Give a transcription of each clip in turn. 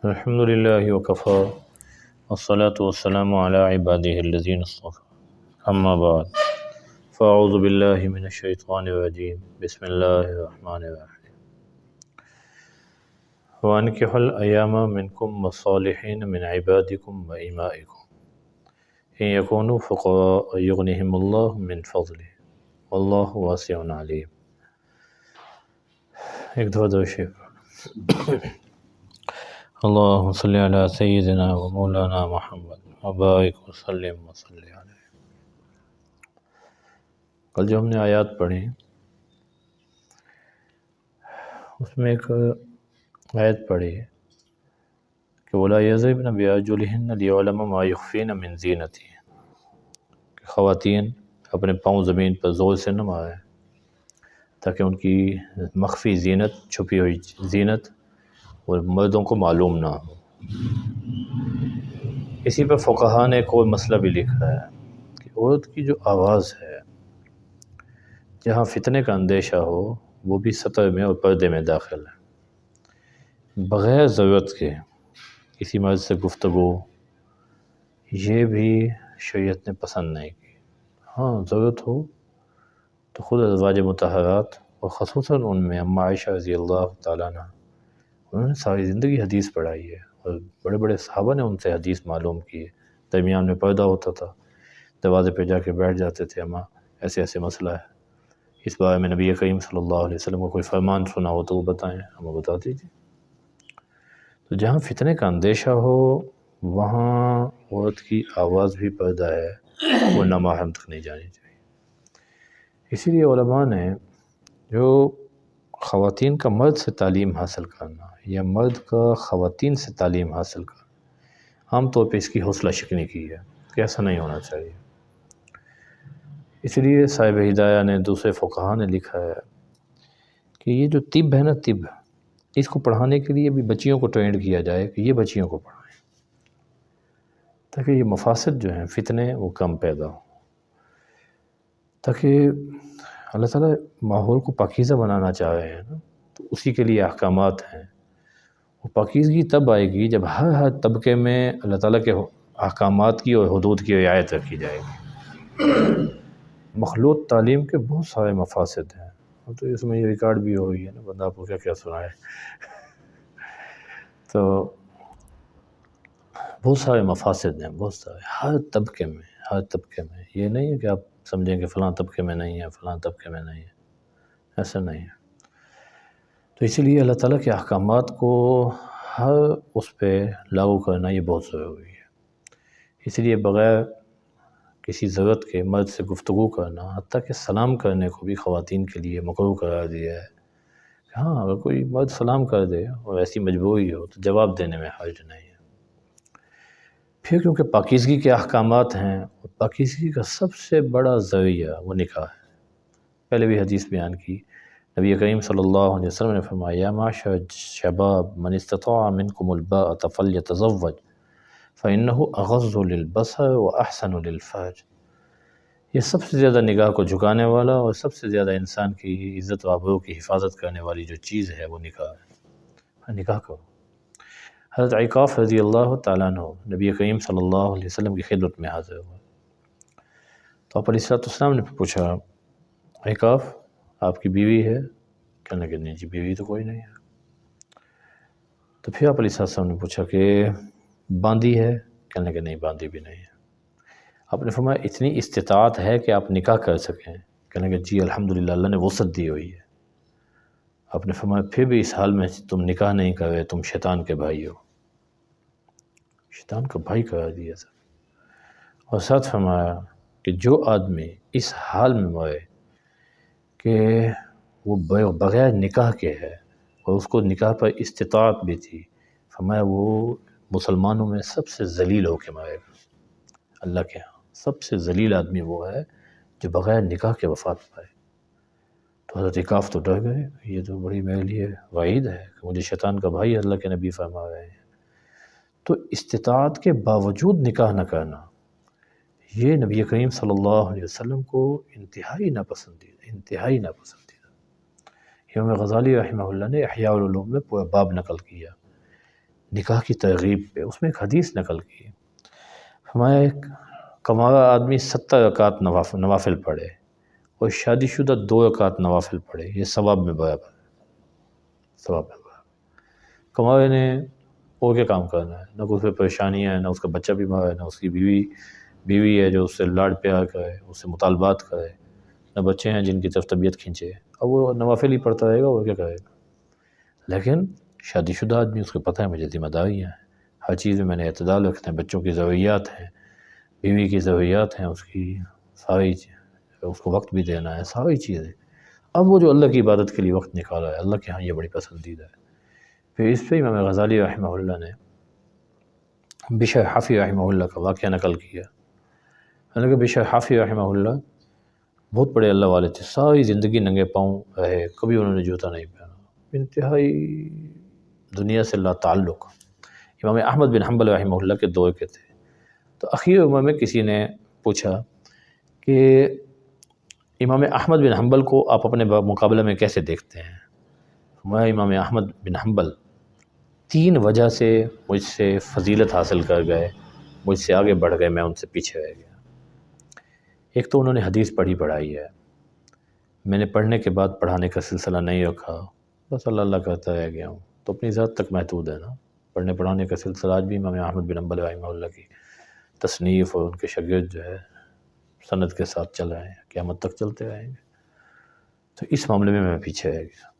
الحمد للہ وکفا والصلاة والسلام علی عبادہ الذین اصطفیٰ اما بعد فاعوذ باللہ من الشیطان الرجیم بسم اللہ الرحمن الرحیم وانکحوا الایام منکم والصالحین من عبادکم وإمائکم ان یکونوا فقراء یغنہم اللہ من فضلہ واللہ واسع علیم۔ ایک دفعہ درود شریف۔ اللہم صلی علی سیدنا و مولانا محمد وبارک وسلم وصلی علیہ۔ کل جو ہم نے آیات پڑھی اس میں ایک آیت پڑھی کہ وَلَا يَضْرِبْنَ بِأَرْجُلِهِنَّ لِيَعْلَمَ مَا يُخْفِينَ مِنْ زِينَتِهِنَّ کہ خواتین اپنے پاؤں زمین پر زور سے نہ ماریں تاکہ ان کی مخفی زینت، چھپی ہوئی زینت اور مردوں کو معلوم نہ ہو۔ اسی پر فقہا نے ایک اور مسئلہ بھی لکھا ہے کہ عورت کی جو آواز ہے جہاں فتنے کا اندیشہ ہو وہ بھی سطر میں اور پردے میں داخل ہے، بغیر ضرورت کے کسی مرد سے گفتگو یہ بھی شریعت نے پسند نہیں کی۔ ہاں ضرورت ہو تو خود ازواج مطہرات اور خصوصاً ان میں اما عائشہ رضی اللہ تعالیٰ عنہ، انہوں نے ساری زندگی حدیث پڑھائی ہے اور بڑے بڑے صحابہ نے ان سے حدیث معلوم کی ہے۔ درمیان میں پردہ ہوتا تھا، دروازے پہ جا کے بیٹھ جاتے تھے، اماں ایسے ایسے مسئلہ ہے، اس بارے میں نبی کریم صلی اللہ علیہ وسلم کو کوئی فرمان سنا ہو تو وہ بتائیں، ہمیں بتا دیجیے۔ تو جہاں فتنے کا اندیشہ ہو وہاں عورت کی آواز بھی پردہ ہے، وہ نامحرم تک نہیں جانی چاہیے۔ اسی لیے علماء نے جو خواتین کا مرد سے تعلیم حاصل کرنا یا مرد کا خواتین سے تعلیم حاصل کرنا، عام طور پہ اس کی حوصلہ شکنی کی ہے کہ ایسا نہیں ہونا چاہیے۔ اس لیے صاحب ہدایہ نے، دوسرے فقہا نے لکھا ہے کہ یہ جو طب ہے نا، طب اس کو پڑھانے کے لیے بھی بچیوں کو ٹرینڈ کیا جائے کہ یہ بچیوں کو پڑھائیں تاکہ یہ مفاسد جو ہیں فتنے وہ کم پیدا ہوں، تاکہ اللہ تعالیٰ ماحول کو پاکیزہ بنانا چاہ رہے ہیں نا، تو اسی کے لیے احکامات ہیں۔ وہ پاکیزگی تب آئے گی جب ہر طبقے میں اللہ تعالیٰ کے احکامات کی اور حدود کی رعایت رکھی جائے گی۔ مخلوط تعلیم کے بہت سارے مفاسد ہیں، تو اس میں یہ ریکارڈ بھی ہو رہی ہے نا، بندہ آپ کو کیا کیا سنائے۔ تو بہت سارے مفاسد ہیں، بہت سارے، ہر طبقے میں یہ نہیں ہے کہ آپ سمجھیں کہ فلاں طبقے میں نہیں ہے، فلاں طبقے میں نہیں ہے، ایسا نہیں ہے۔ تو اسی لیے اللہ تعالیٰ کے احکامات کو ہر اس پہ لاگو کرنا یہ بہت ضروری ہے۔ اس لیے بغیر کسی ضرورت کے مرد سے گفتگو کرنا، حتیٰ کہ سلام کرنے کو بھی خواتین کے لیے مکروہ قرار دیا ہے۔ ہاں اگر کوئی مرد سلام کر دے اور ایسی مجبوری ہو تو جواب دینے میں حرج نہیں ہے۔ پھر کیونکہ پاکیزگی کے احکامات ہیں، اور پاکیزگی کا سب سے بڑا ذریعہ وہ نکاح ہے۔ پہلے بھی حدیث بیان کی، نبی کریم صلی اللہ علیہ وسلم نے فرمایا یا معشر الشباب من استطاع منکم الباءۃ فلیتزوج فإنہ اغض للبصر واحسن للفرج۔ یہ سب سے زیادہ نگاہ کو جھکانے والا اور سب سے زیادہ انسان کی عزت و آبرو کی حفاظت کرنے والی جو چیز ہے وہ نکاح ہے۔ نکاح کرو۔ حضرت عکاف رضی اللہ تعالیٰ عنہ نبی کریم صلی اللہ علیہ وسلم کی خدمت میں حاضر ہوئے، تو آپ علیہ السلام نے پوچھا عکاف آپ کی بیوی ہے؟ کہنے لگے نہیں جی بیوی تو کوئی نہیں ہے۔ تو پھر آپ علیہ السلام نے پوچھا کہ باندی ہے؟ کہنے لگے نہیں باندی بھی نہیں ہے۔ آپ نے فرمایا اتنی استطاعت ہے کہ آپ نکاح کر سکیں؟ کہنے لگے جی الحمدللہ اللہ نے وسعت دی ہوئی ہے۔ آپ نے فرمایا پھر بھی اس حال میں تم نکاح نہیں کر رہے، تم شیطان کے بھائی ہو، شیطان کا بھائی قرار دیا سر۔ اور ساتھ فرمایا کہ جو آدمی اس حال میں مرے کہ وہ بغیر نکاح کے ہے اور اس کو نکاح پر استطاعت بھی تھی، فرمایا وہ مسلمانوں میں سب سے ذلیل ہو کے مرے گا اللہ کے ہاں۔ سب سے ذلیل آدمی وہ ہے جو بغیر نکاح کے وفات پائے۔ تو حضرت عکاف تو ڈر گئے، یہ تو بڑی میرے لیے وعید ہے کہ مجھے شیطان کا بھائی اللہ کے نبی فرما رہے ہیں۔ تو استطاعت کے باوجود نکاح نہ کرنا یہ نبی کریم صلی اللہ علیہ وسلم کو انتہائی ناپسندیدہ۔ امام غزالی رحمہ اللہ نے احیاء العلوم میں پورا باب نقل کیا، نکاح کی ترغیب پہ اس میں ایک حدیث نقل کی، ہمارا ایک کمارہ آدمی 70 رکعت نوافل پڑھے اور شادی شدہ 2 رکعت نوافل پڑھے، یہ ثواب میں برابر ہے، ثواب میں برابر۔ کمارے نے اور کیا کام کرنا ہے، نہ کوئی اس پہ پریشانیاں ہیں، نہ اس کا بچہ بیمار ہے، نہ اس کی بیوی ہے جو اس سے لاڈ پیار کرے، اس سے مطالبات کرے، نہ بچے ہیں جن کی طرف طبیعت کھینچے، اب وہ نوافل ہی پڑھتا رہے گا اور کیا کرے گا۔ لیکن شادی شدہ آدمی، اس کو پتہ ہے مجھے ذمہ داریاں ہیں، ہر چیز میں نے اعتدال رکھنا ہے، بچوں کی ضروریات ہیں، بیوی کی ضروریات ہیں، اس کی ساری اس کو وقت بھی دینا ہے، ساری چیزیں۔ اب وہ جو اللہ کی عبادت کے لیے وقت نکالا ہے، اللہ کے ہاں یہ بڑی پسندیدہ ہے۔ پھر اس پہ امام غزالی رحمہ اللہ نے بشر حافی رحمہ اللہ کا واقعہ نقل کیا۔ حالانکہ بشر حافی رحمہ اللہ بہت بڑے اللہ والے تھے، ساری زندگی ننگے پاؤں رہے، کبھی انہوں نے جوتا نہیں پہنا، انتہائی دنیا سے لا تعلق۔ امام احمد بن حنبل رحمہ اللہ کے دور کے تھے۔ تو اخیر عمر میں کسی نے پوچھا کہ امام احمد بن حنبل کو آپ اپنے مقابلہ میں کیسے دیکھتے ہیں؟ میں امام احمد بن حنبل 3 وجہ سے مجھ سے فضیلت حاصل کر گئے، مجھ سے آگے بڑھ گئے، میں ان سے پیچھے رہ گیا۔ ایک تو انہوں نے حدیث پڑھائی ہے، میں نے پڑھنے کے بعد پڑھانے کا سلسلہ نہیں رکھا، بس اللہ کرتا رہ گیا ہوں، تو اپنی ذات تک محدود ہے نا۔ پڑھنے پڑھانے کا سلسلہ آج بھی امام احمد بن حنبل رحمہ اللہ کی تصنیف اور ان کے شاگرد جو ہے سند کے ساتھ چل رہے ہیں، قیامت تک چلتے رہیں گے، تو اس معاملے میں پیچھے رہ گیا۔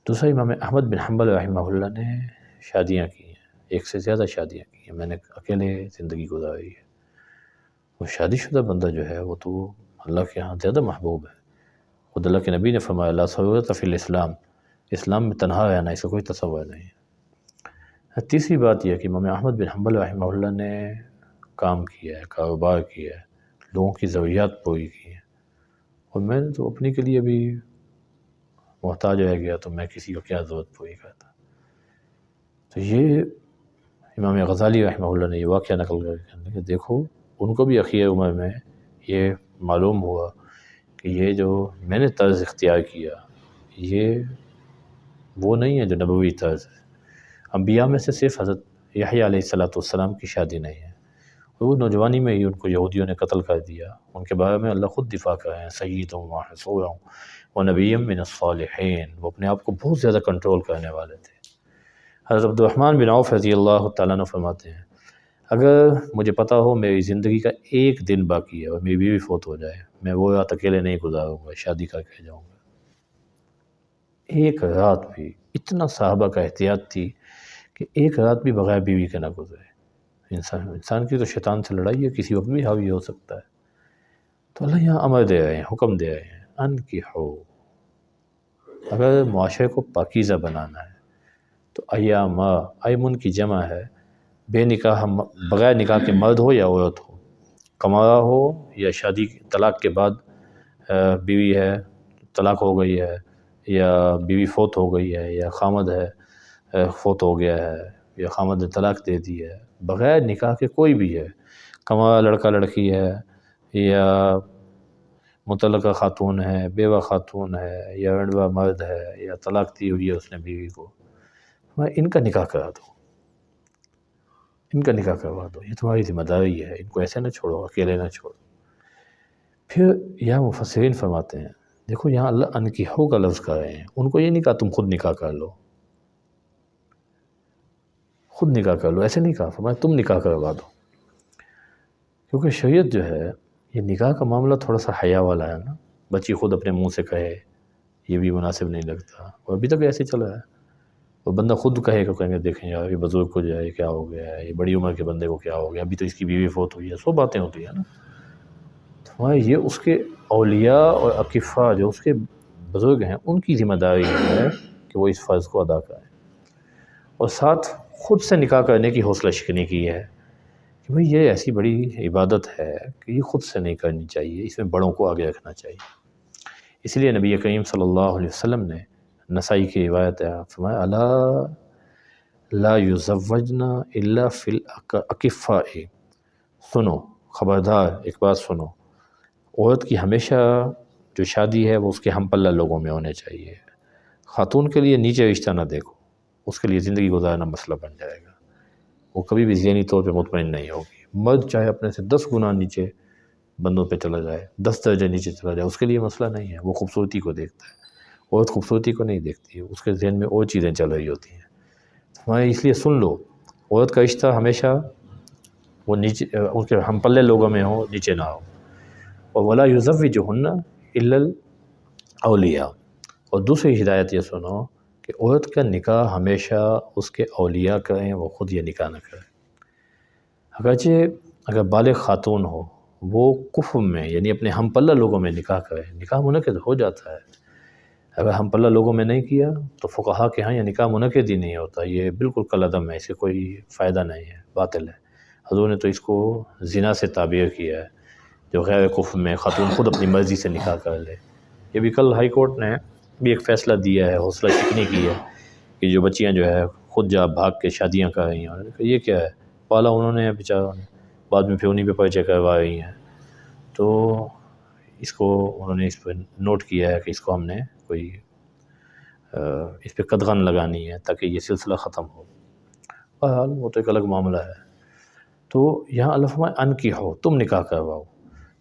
دوسرا، امام احمد بن حنبل رحمہ اللہ نے شادیاں کی ہیں، 1 سے زیادہ شادیاں کی ہیں، میں نے اکیلے زندگی گزاری ہے۔ وہ شادی شدہ بندہ جو ہے وہ تو اللہ کے ہاں زیادہ محبوب ہے۔ خود اللہ کے نبی نے فرمایا لا ضرورت فی الاسلام، اسلام میں تنہا رہنا اس کا کوئی تصور نہیں ہے۔ تیسری بات یہ ہے کہ امام احمد بن حنبل رحمہ اللہ نے کام کیا ہے، کاروبار کیا ہے، لوگوں کی ضروریات پوری کی ہیں، اور میں نے تو اپنی کے لیے بھی محتاج رہ گیا، تو میں کسی کو کیا ضرورت پوری کرتا۔ تو یہ امام غزالی رحمہ اللہ نے یہ واقعہ نقل کر کے کہ دیکھو ان کو بھی اخیر عمر میں یہ معلوم ہوا کہ یہ جو میں نے طرز اختیار کیا یہ وہ نہیں ہے جو نبوی طرز ہے۔ انبیاء میں سے صرف حضرت یحییٰ علیہ السلام کی شادی نہیں ہے، اور وہ نوجوانی میں ہی ان کو یہودیوں نے قتل کر دیا، ان کے بارے میں اللہ خود دفاع کر رہے ہیں سیدوں و حصوروں و نبی من الصالحین، وہ اپنے آپ کو بہت زیادہ کنٹرول کرنے والے تھے۔ حضرت عبد الرحمن بن عوف رضی اللہ تعالیٰ عنہ فرماتے ہیں اگر مجھے پتہ ہو میری زندگی کا 1 دن باقی ہے اور میری بیوی فوت ہو جائے، میں وہ رات اکیلے نہیں گزاروں گا، شادی کر کے جاؤں گا۔ 1 رات بھی، اتنا صحابہ کا احتیاط تھی کہ 1 رات بھی بغیر بیوی کے نہ گزرے۔ انسان کی تو شیطان سے لڑائی ہے، کسی وقت بھی حاوی ہو سکتا ہے۔ تو اللہ یہاں امر دے رہے ہیں، حکم دے رہے ہیں انکحوا، اگر معاشرے کو پاکیزہ بنانا ہے تو ایاما، ایمن کی جمع ہے، بے نکاح بغیر نکاح کے مرد ہو یا عورت ہو، کمارہ ہو یا شادی طلاق کے بعد بیوی ہے، طلاق ہو گئی ہے، یا بیوی فوت ہو گئی ہے، یا خامد ہے فوت ہو گیا ہے، یا خامد نے طلاق دے دی ہے، بغیر نکاح کے کوئی بھی ہے، کمارہ لڑکا لڑکی ہے، یا مطلقہ خاتون ہے، بیوہ خاتون ہے، یا رنڈوا مرد ہے، یا طلاق دی ہوئی ہے اس نے بیوی کو، ان کا نکاح کرا دو، ان کا نکاح کروا دو، یہ تمہاری ذمہ داری ہے، ان کو ایسے نہ چھوڑو، اکیلے نہ چھوڑو۔ پھر یہاں مفسرین فرماتے ہیں دیکھو یہاں اللہ انکحوا کا لفظ کر رہے ہیں، ان کو یہ نہیں کہا تم خود نکاح کر لو، خود نکاح کر لو، ایسے نہیں کہا، فرمایا تم نکاح کروا دو، کیونکہ شریعت جو ہے یہ نکاح کا معاملہ تھوڑا سا حیا والا ہے نا، بچی خود اپنے منہ سے کہے یہ بھی مناسب نہیں لگتا، اور ابھی تک ایسے ہی چلا ہے، اور بندہ خود کہے گا، کہیں گے دیکھیں یار یہ بزرگ کو جو ہے کیا ہو گیا ہے، یہ بڑی عمر کے بندے کو کیا ہو گیا، ابھی تو اس کی بیوی فوت ہوئی ہے، 100 باتیں ہوتی ہیں نا۔ تو یہ اس کے اولیاء اور اکفاء جو اس کے بزرگ ہیں ان کی ذمہ داری ہے کہ وہ اس فرض کو ادا کریں، اور ساتھ خود سے نکاح کرنے کی حوصلہ شکنی کی ہے کہ بھئی یہ ایسی بڑی عبادت ہے کہ یہ خود سے نہیں کرنی چاہیے، اس میں بڑوں کو آگے رکھنا چاہیے۔ اس لیے نبی کریم صلی اللہ علیہ وسلم نے نسائی کی روایت ہے فرمایا الا لا یزوجن الا فی الاکفاء، سنو خبردار ایک بات سنو، عورت کی ہمیشہ جو شادی ہے وہ اس کے ہم پلہ لوگوں میں ہونے چاہیے، خاتون کے لیے نیچے رشتہ نہ دیکھو، اس کے لیے زندگی گزارنا مسئلہ بن جائے گا، وہ کبھی بھی ذہنی طور پہ مطمئن نہیں ہوگی۔ مرد چاہے اپنے سے 10 گنا نیچے بندوں پہ چلا جائے، 10 درجے نیچے چلا جائے، اس کے لیے مسئلہ نہیں ہے، وہ خوبصورتی کو دیکھتا ہے۔ عورت خوبصورتی کو نہیں دیکھتی ہے، اس کے ذہن میں اور چیزیں چل رہی ہوتی ہیں۔ ہمارے اس لیے سن لو، عورت کا رشتہ ہمیشہ وہ نیچے ان کے ہم پلے لوگوں میں ہو، نیچے نہ ہو۔ اور ولا یزوجہن الا الاولیاء، اور دوسری ہدایت یہ سنو کہ عورت کا نکاح ہمیشہ اس کے اولیاء کریں، وہ خود یہ نکاح نہ کرے۔ اگرچہ اگر بالغ خاتون ہو، وہ کفر میں یعنی اپنے ہم پلہ لوگوں میں نکاح کرے، نکاح منعقد ہو جاتا ہے۔ اگر ہم پلہ لوگوں میں نہیں کیا تو فقہا کے ہاں یہ نکاح منعقد ہی نہیں ہوتا، یہ بالکل کالعدم ہے، اسے کوئی فائدہ نہیں ہے، باطل ہے۔ حضور نے تو اس کو زنا سے تعبیر کیا ہے، جو غیر کفر میں خاتون خود اپنی مرضی سے نکاح کر لے۔ یہ بھی کل ہائی کورٹ نے بھی ایک فیصلہ دیا ہے، حوصلہ شکنی کی ہے کہ جو بچیاں جو ہے خود جا بھاگ کے شادیاں کر رہی ہیں، یہ کیا ہے، پالا انہوں نے بیچاروں نے، بعد میں پھر انہیں پہ پرچے کروا رہی ہیں۔ تو اس کو انہوں نے اس پہ نوٹ کیا ہے کہ اس کو ہم نے کوئی اس پہ قدغن لگانی ہے تاکہ یہ سلسلہ ختم ہو۔ بہرحال وہ تو ایک الگ معاملہ ہے۔ تو یہاں اللہ فرمائے انکحوا، تم نکاح کرواؤ۔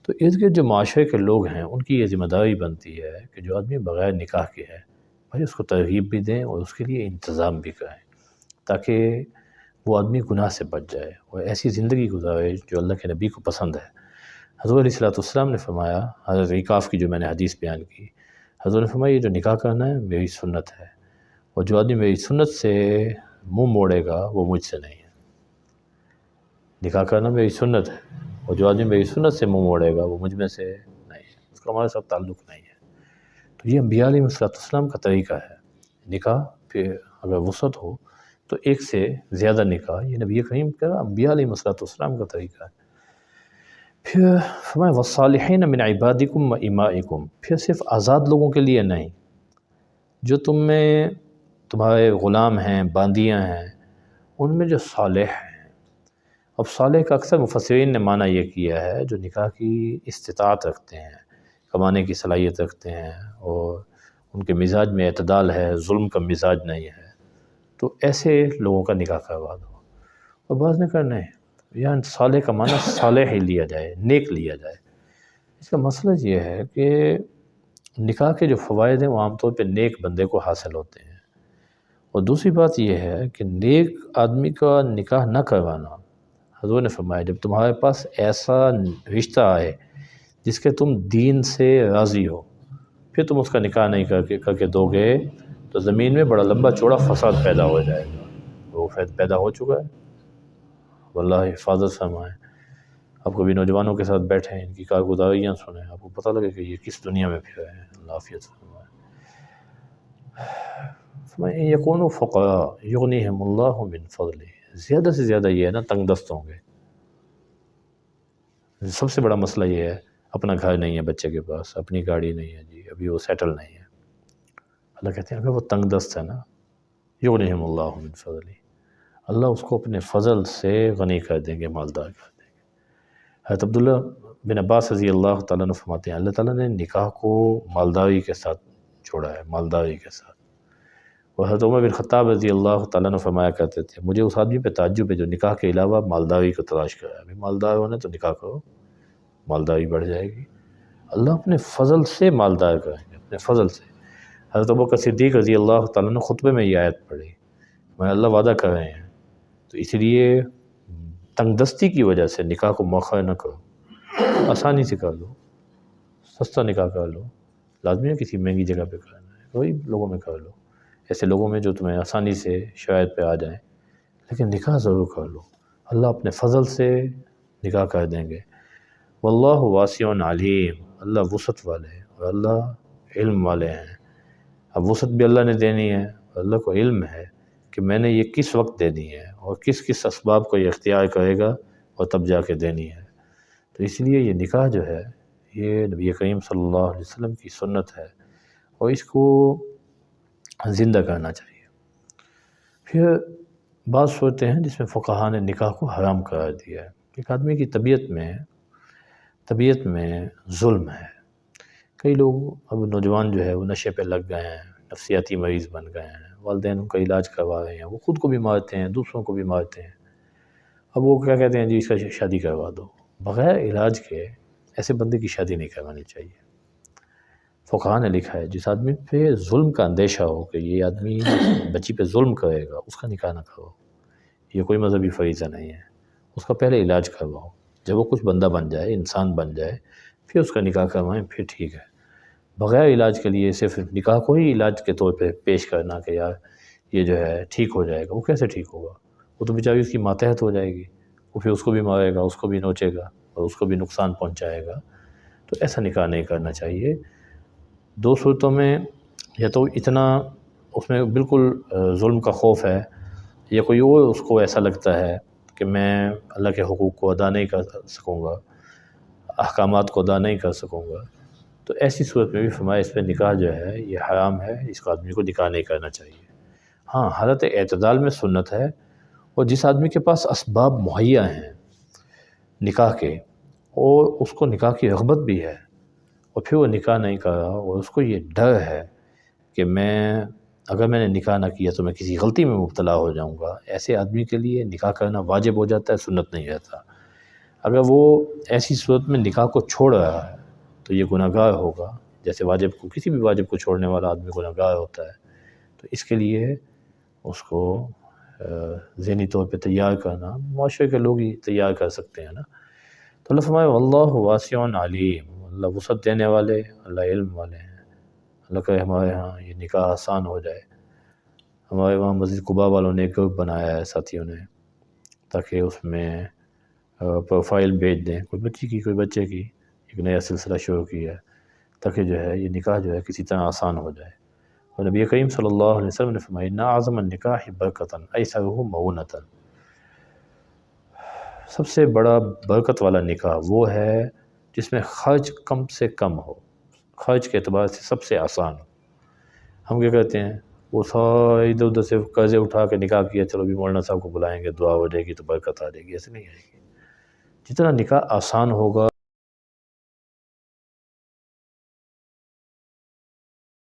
تو ارد گرد جو معاشرے کے لوگ ہیں ان کی یہ ذمہ داری بنتی ہے کہ جو آدمی بغیر نکاح کے ہے بھائی اس کو ترغیب بھی دیں اور اس کے لیے انتظام بھی کریں تاکہ وہ آدمی گناہ سے بچ جائے اور ایسی زندگی گزارے جو اللہ کے نبی کو پسند ہے۔ حضور علیہ السلام نے فرمایا، حضرت عکاف کی جو میں نے حدیث بیان کی، حضور نے فرمایا یہ جو نکاح کرنا ہے میری سنت ہے، اور جو آدمی میری سنت سے منہ موڑے گا وہ مجھ سے نہیں ہے۔ نکاح کرنا میری سنت ہے، اور جو آدمی میری سنت سے منہ موڑے گا وہ مجھ میں سے نہیں ہے، اس کا ہمارے ساتھ تعلق نہیں ہے۔ تو یہ انبیاء علیہ السلام کا طریقہ ہے نکاح، پھر اگر وسعت ہو تو ایک سے زیادہ نکاح، یہ نبی کریم کا انبیاء علیہ السلام کا طریقہ ہے۔ پھر فرمایا والصالحین من عبادکم و امائکم، پھر صرف آزاد لوگوں کے لیے نہیں، جو تم میں تمہارے غلام ہیں، باندیاں ہیں، ان میں جو صالح ہیں۔ اب صالح کا اکثر مفسرین نے معنی یہ کیا ہے جو نکاح کی استطاعت رکھتے ہیں، کمانے کی صلاحیت رکھتے ہیں، اور ان کے مزاج میں اعتدال ہے، ظلم کا مزاج نہیں ہے، تو ایسے لوگوں کا نکاح کروا دو۔ اور بعض نے کرنا ہے یہاں صالح کا معنی صالح ہی لیا جائے، نیک لیا جائے۔ اس کا مسئلہ یہ ہے کہ نکاح کے جو فوائد ہیں وہ عام طور پہ نیک بندے کو حاصل ہوتے ہیں، اور دوسری بات یہ ہے کہ نیک آدمی کا نکاح نہ کروانا، حضور نے فرمایا جب تمہارے پاس ایسا رشتہ آئے جس کے تم دین سے راضی ہو، پھر تم اس کا نکاح نہیں کر کے دو گے تو زمین میں بڑا لمبا چوڑا فساد پیدا ہو جائے گا۔ وہ پیدا ہو چکا ہے، واللہ حفاظت فرمائے۔ آپ کبھی نوجوانوں کے ساتھ بیٹھیں، ان کی کارگزاریاں سنیں، آپ کو پتہ لگے کہ یہ کس دنیا میں پھر ہیں۔ اللہ عافیت فرمائے۔ فرمائے یکونوا فقراء یغنیہم اللہ من فضلہ، زیادہ سے زیادہ یہ ہے نا تنگ دست ہوں گے۔ سب سے بڑا مسئلہ یہ ہے اپنا گھر نہیں ہے بچے کے پاس، اپنی گاڑی نہیں ہے، جی ابھی وہ سیٹل نہیں ہے۔ اللہ کہتے ہیں اگر وہ تنگ دست ہے نا، یغنیہم اللہ من فضلہ، اللہ اس کو اپنے فضل سے غنی کر دیں گے، مالدار کر دیں گے۔ حضرت عبداللہ بن عباس رضی اللہ تعالیٰ عنہ فرماتے ہیں اللہ تعالیٰ نے نکاح کو مالداری کے ساتھ جوڑا ہے، مالداری کے ساتھ۔ اور حضرت عمر بن خطاب رضی اللہ تعالیٰ عنہ فرمایا کرتے تھے مجھے اس آدمی پہ تعجب ہے جو نکاح کے علاوہ مالداری کو تلاش کرا ہے۔ ابھی مالدار ہونا تو نکاح کرو، مالداری بڑھ جائے گی۔ اللہ اپنے فضل سے مالدار کریں گے، اپنے فضل سے۔ حضرت ابوبکر صدیق رضی اللہ تعالیٰ عنہ خطبے میں یہ آیت پڑھی، میں اللہ وعدہ کر رہے ہیں، تو اس لیے تنگ دستی کی وجہ سے نکاح کو مؤخر نہ کرو، آسانی سے کر لو، سستا نکاح کر لو، لازمی ہے کسی مہنگی جگہ پہ کرنا ہے، وہی لوگوں میں کر لو، ایسے لوگوں میں جو تمہیں آسانی سے شرائط پہ آ جائیں، لیکن نکاح ضرور کر لو، اللہ اپنے فضل سے نکاح کر دیں گے۔ واللہ واسع علیم، اللہ وسعت والے ہیں اور اللہ علم والے ہیں۔ اب وسعت بھی اللہ نے دینی ہے، اور اللہ کو علم ہے کہ میں نے یہ کس وقت دینی ہے اور کس کس اسباب کو یہ اختیار کرے گا اور تب جا کے دینی ہے۔ تو اس لیے یہ نکاح جو ہے یہ نبی کریم صلی اللہ علیہ وسلم کی سنت ہے اور اس کو زندہ کرنا چاہیے۔ پھر بعض صورتیں ہیں جس میں فقہا نے نکاح کو حرام قرار دیا ہے۔ ایک آدمی کی طبیعت میں ظلم ہے، کئی لوگ اب نوجوان جو ہے وہ نشے پہ لگ گئے ہیں، نفسیاتی مریض بن گئے ہیں، والدین ان کا علاج کروا رہے ہیں، وہ خود کو بھی مارتے ہیں، دوسروں کو بھی مارتے ہیں، اب وہ کیا کہتے ہیں جی اس کا شادی کروا دو۔ بغیر علاج کے ایسے بندے کی شادی نہیں کروانی چاہیے۔ فقہاء نے لکھا ہے جس آدمی پہ ظلم کا اندیشہ ہو کہ یہ آدمی بچی پہ ظلم کرے گا، اس کا نکاح نہ کرو، یہ کوئی مذہبی فریضہ نہیں ہے، اس کا پہلے علاج کرواؤ، جب وہ کچھ بندہ بن جائے، انسان بن جائے، پھر اس کا نکاح کروائیں، پھر ٹھیک ہے۔ بغیر علاج کے لیے صرف نکاح کو ہی علاج کے طور پہ پیش کرنا کہ یار یہ جو ہے ٹھیک ہو جائے گا، وہ کیسے ٹھیک ہوگا؟ وہ تو بیچاری اس کی ماتحت ہو جائے گی، وہ پھر اس کو بھی مارے گا، اس کو بھی نوچے گا اور اس کو بھی نقصان پہنچائے گا۔ تو ایسا نکاح نہیں کرنا چاہیے۔ دو صورتوں میں یا تو اتنا اس میں بالکل ظلم کا خوف ہے، یا کوئی اور اس کو ایسا لگتا ہے کہ میں اللہ کے حقوق کو ادا نہیں کر سکوں گا، احکامات کو ادا نہیں کر سکوں گا، تو ایسی صورت میں بھی فرمایا اس پہ نکاح جو ہے یہ حرام ہے، اس کو آدمی کو نکاح نہیں کرنا چاہیے۔ ہاں حالت اعتدال میں سنت ہے، اور جس آدمی کے پاس اسباب مہیا ہیں نکاح کے اور اس کو نکاح کی رغبت بھی ہے اور پھر وہ نکاح نہیں کر رہا اور اس کو یہ ڈر ہے کہ اگر میں نے نکاح نہ کیا تو میں کسی غلطی میں مبتلا ہو جاؤں گا، ایسے آدمی کے لیے نکاح کرنا واجب ہو جاتا ہے، سنت نہیں رہتا۔ اگر وہ ایسی صورت میں نکاح کو چھوڑ رہا ہے تو یہ گناہ گار ہوگا، جیسے واجب کو کسی بھی واجب کو چھوڑنے والا آدمی گناہ گار ہوتا ہے۔ تو اس کے لیے اس کو ذہنی طور پہ تیار کرنا معاشرے کے لوگ ہی تیار کر سکتے ہیں نا۔ تو اللہ فرمائے واللہ واسع علیم، اللہ وسعت دینے والے، اللہ علم والے ہیں۔ اللہ کہ ہمارے ہاں یہ نکاح آسان ہو جائے۔ ہمارے وہاں مسجد قباء والوں نے ایک گروپ بنایا ہے ساتھیوں نے، تاکہ اس میں پروفائل بھیج دیں، کوئی بچی کی کوئی بچے کی، ایک نیا سلسلہ شروع کیا ہے تاکہ جو ہے یہ نکاح جو ہے کسی طرح آسان ہو جائے۔ اور نبی کریم صلی اللہ علیہ وسلم نے فرمایا ان اعظم النکاح برکۃ ایسرہ مؤونۃ، سب سے بڑا برکت والا نکاح وہ ہے جس میں خرچ کم سے کم ہو، خرچ کے اعتبار سے سب سے آسان ہو۔ ہم کیا کرتے ہیں، وہ سارے ادھر ادھر سے قرضے اٹھا کے نکاح کیا، چلو بھی مولانا صاحب کو بلائیں گے، دعا ہو جائے گی تو برکت آ جائے گی، ایسے نہیں آئے گی۔ جتنا نکاح آسان ہوگا